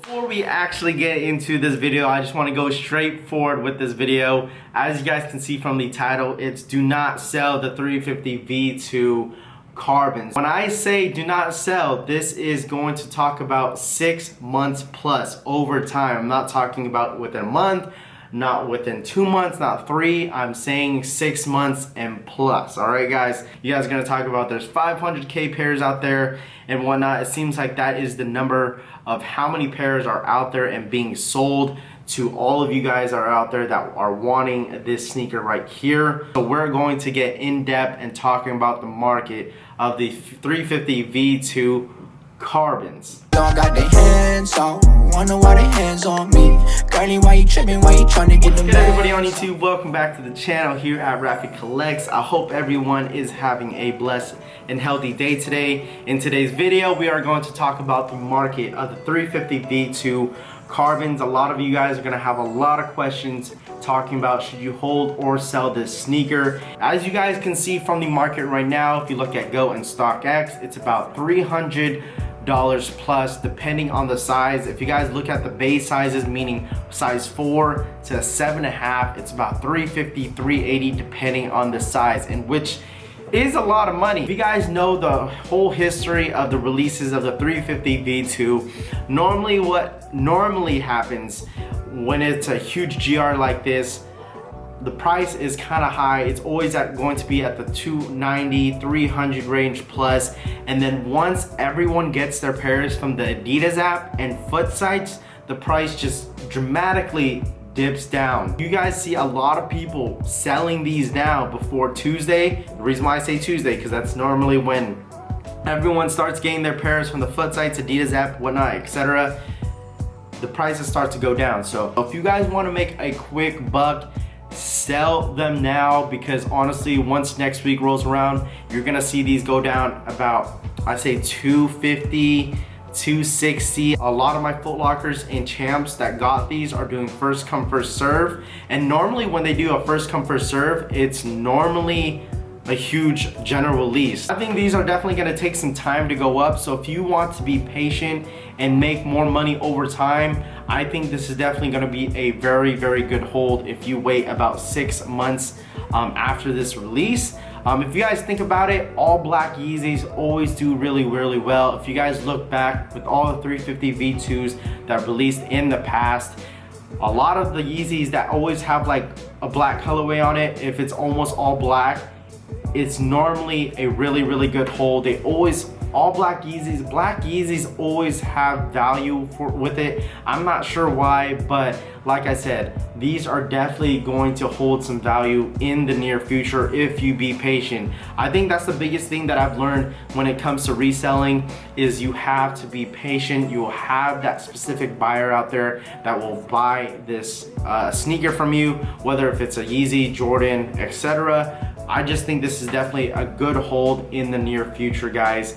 Before we actually get into this video, I just want to go straight forward with this video. As you guys can see from the title, it's do not sell the 350 V2 carbons. When I say do not sell, this is going to talk about 6 months plus over time. I'm not talking about within a month, not within 2 months, not 3. I'm saying 6 months and plus. All right, guys. You guys are going to talk about there's 500K pairs out there and whatnot. It seems like that is the number of how many pairs are out there and being sold to all of you guys are out there that are wanting this sneaker right here. So we're going to get in depth and talking about the market of the 350 V2 carbons. Don't got their hands on, wonder why their hands on me. Girlie, why you tripping? Why you trying to get them? Good everybody on YouTube, welcome back to the channel here at Franky Collects. I hope everyone is having a blessed and healthy day today. In today's video, we are going to talk about the market of the 350 V2 carbons. A lot of you guys are going to have a lot of questions talking about should you hold or sell this sneaker. As you guys can see from the market right now, if you look at Go and StockX, it's about $300 plus depending on the size. If you guys look at the base sizes, meaning size 4 to 7.5, it's about $350, $380 depending on the size, and which is a lot of money. If you guys know the whole history of the releases of the 350 V2, normally what normally happens when it's a huge GR like this, the price is kind of high. It's always going to be at the 290, 300 range plus. And then once everyone gets their pairs from the Adidas app and foot sites, the price just dramatically dips down. You guys see a lot of people selling these now before Tuesday. The reason why I say Tuesday, because that's normally when everyone starts getting their pairs from the foot sites, Adidas app, whatnot, etc. The prices start to go down. So if you guys want to make a quick buck, sell them now, because honestly, once next week rolls around, you're gonna see these go down about, I say 250, 260. A lot of my Foot Lockers and Champs that got these are doing first come first serve, and normally when they do a first come first serve, it's normally a huge general release. I think these are definitely going to take some time to go up, so if you want to be patient and make more money over time, I think this is definitely going to be a very, very good hold if you wait about 6 months after this release. If you guys think about it, all black Yeezys always do really, really well. If you guys look back with all the 350 V2s that released in the past, a lot of the Yeezys that always have like a black colorway on it, if it's almost all black, it's normally a really, really good hold. They always, all black Yeezys always have value with it. I'm not sure why, but like I said, these are definitely going to hold some value in the near future if you be patient. I think that's the biggest thing that I've learned when it comes to reselling is you have to be patient. You will have that specific buyer out there that will buy this sneaker from you, whether if it's a Yeezy, Jordan, etc. I just think this is definitely a good hold in the near future, guys.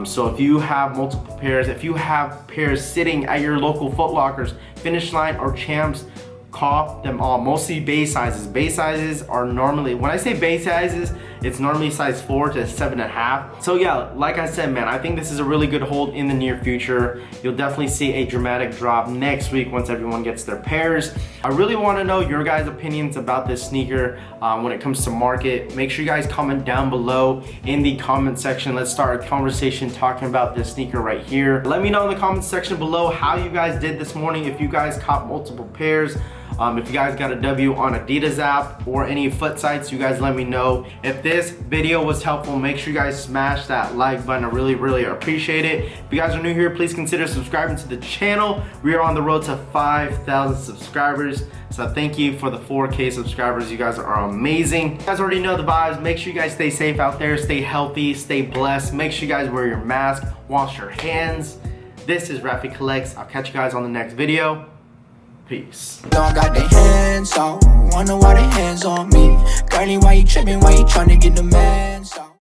So if you have multiple pairs, if you have pairs sitting at your local Foot Lockers, Finish Line, or Champs, cop them all. Mostly base sizes. Base sizes are normally, when I say base sizes, it's normally size 4 to 7.5. So yeah, like I said, man, I think this is a really good hold in the near future. You'll definitely see a dramatic drop next week once everyone gets their pairs. I really want to know your guys' opinions about this sneaker when it comes to market. Make sure you guys comment down below in the comment section. Let's start a conversation talking about this sneaker right here. Let me know in the comment section below how you guys did this morning, if you guys caught multiple pairs. If you guys got a W on Adidas app or any foot sites, you guys let me know. If this video was helpful, make sure you guys smash that like button. I really, really appreciate it. If you guys are new here, please consider subscribing to the channel. We are on the road to 5,000 subscribers. So thank you for the 4K subscribers. You guys are amazing. You guys already know the vibes. Make sure you guys stay safe out there, stay healthy, stay blessed. Make sure you guys wear your mask, wash your hands. This is Franky Collects. I'll catch you guys on the next video. Peace. Don't got their hands on, wonder why their hands on me. Girlie, why you tripping? Why you trying to get the man?